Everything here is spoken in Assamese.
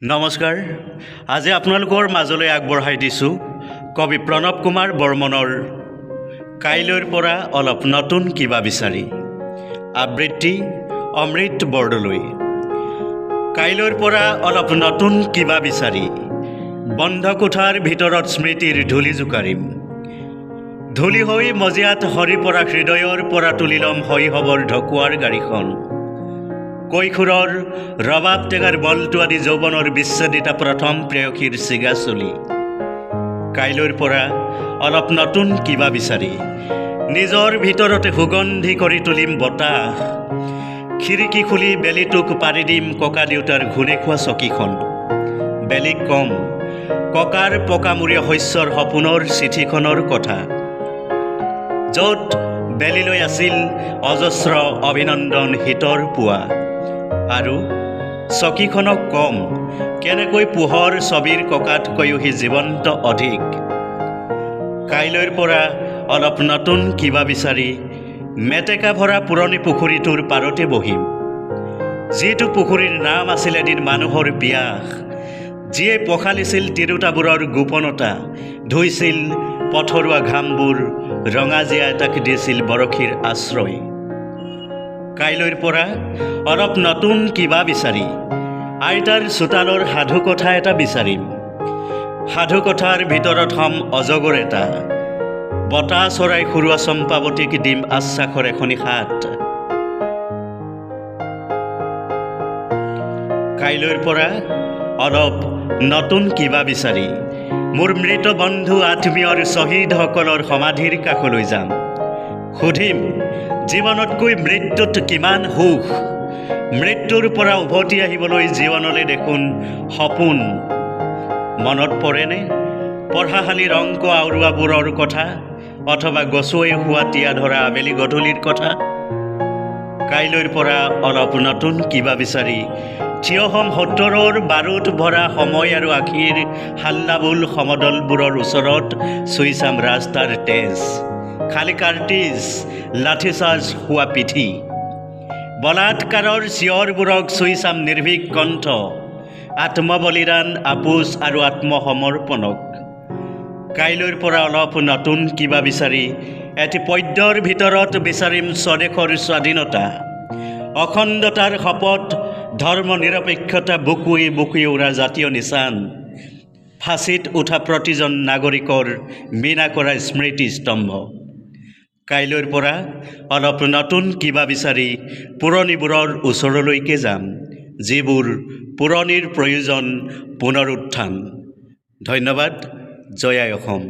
নমস্কাৰ। আজি আপোনালোকৰ মাজলৈ আগবঢ়াই দিছোঁ কবি প্ৰণৱ কুমাৰ বৰ্মনৰ কাইলৈৰ পৰা অলপ নতুন কিবা বিচাৰি। আবৃত্তি অমৃত বৰদলৈ। কাইলৈৰ পৰা অলপ নতুন কিবা বিচাৰি, বন্ধ কোঠাৰ ভিতৰত স্মৃতিৰ ধূলি জোকাৰিম। ধূলি হৈ মজিয়াত সৰি পৰা হৃদয়ৰ পৰা তুলি ল'ম শৈশৱৰ ঢকুৱাৰ গাড়ীখন। কৈশোৰৰ ৰবাব টেঙাৰ বলটো আদি যৌৱনৰ বিচ্ছেদিতা প্ৰথম প্ৰেয়সীৰ চিগা চুলি। কাইলৈৰ পৰা অলপ নতুন কিবা বিচাৰি, নিজৰ ভিতৰতে সুগন্ধি কৰি তুলিম বতাহ। খিৰিকী খুলি বেলিটোক পাৰি দিম ককা দেউতাৰ ঘূনে খোৱা চকীখন। বেলিক কম ককাৰ পকামূৰীয়া শস্যৰ সপোনৰ চিঠিখনৰ কথা, য'ত বেলিলৈ আছিল অজস্ৰ অভিনন্দন শীতৰ পুৱা। আৰু চকীখনক কম কেনেকৈ পোহৰ ছবিৰ ককাতকৈও সি জীৱন্ত অধিক। কাইলৈৰ পৰা অলপ নতুন কিবা বিচাৰি মেটেকা ভৰা পুৰণি পুখুৰীটোৰ পাৰতে বহিম। যিটো পুখুৰীৰ নাম আছিল এদিন মানুহৰ পিয়াস, যিয়ে পখালিছিল তিৰোতাবোৰৰ গোপনতা, ধুইছিল পথৰুৱা ঘামবোৰ, ৰঙা জীয়া এটাক দিছিল বৰশীৰ আশ্ৰয়। কাইলৈৰ পৰা অলপ নতুন কিবা বিচাৰি আইতাৰ চোতালৰ সাধুকথা এটা বিচাৰিম। সাধুকথাৰ ভিতৰত হ'ম অজগৰ এটা, বতাহ চৰাই খুৰুৱা চম্পাৱতীক দিম আশ্বাসৰ এখনি হাত। কাইলৈৰ পৰা অলপ নতুন কিবা বিচাৰি মোৰ মৃত বন্ধু আত্মীয়ৰ শ্বহীদসকলৰ সমাধিৰ কাষলৈ যাম। সুধিম জীৱনতকৈ মৃত্যুত কিমান সুখ, মৃত্যুৰ পৰা উভতি আহিবলৈ জীৱনলৈ দেখোন সপোন। মনত পৰেনে পঢ়াশালীৰ অংক আওৰোৱাবোৰৰ কথা, অথবা গছুৱৈ হোৱা তিয়া ধৰা আবেলি গধূলিৰ কথা? কাইলৈৰ পৰা অলপ নতুন কিবা বিচাৰি থিয় হ'ম ৭০ৰ বাৰুদ ভৰা সময় আৰু আশীৰ হাল্লাবোল সমদলবোৰৰ ওচৰত। চুই চাম ৰাস্তাৰ তেজ, খালী কাৰ্টিজ, লাঠিচাৰ্জ হোৱা পিঠি, বলাৎকাৰৰ চিঞৰবোৰক চুই চাম নিৰ্ভীক কণ্ঠ, আত্মবলিদান, আপোচ আৰু আত্মসমৰ্পণক। কাইলৈৰ পৰা অলপ নতুন কিবা বিচাৰি এটি পদ্যৰ ভিতৰত বিচাৰিম স্বদেশৰ স্বাধীনতা, অখণ্ডতাৰ শপত, ধৰ্ম নিৰপেক্ষতা, বুকুৱে বুকুৱে উৰা জাতীয় নিচান, ফাঁচীত উঠা প্ৰতিজন নাগৰিকৰ মীনা কৰা স্মৃতিস্তম্ভ। কাইলৈৰ পৰা অলপ নতুন কিবা বিচাৰি পুৰণিবোৰৰ ওচৰলৈকে যাম, যিবোৰ পুৰণিৰ প্ৰয়োজন পুনৰুত্থান। ধন্যবাদ। জয় আই অসম।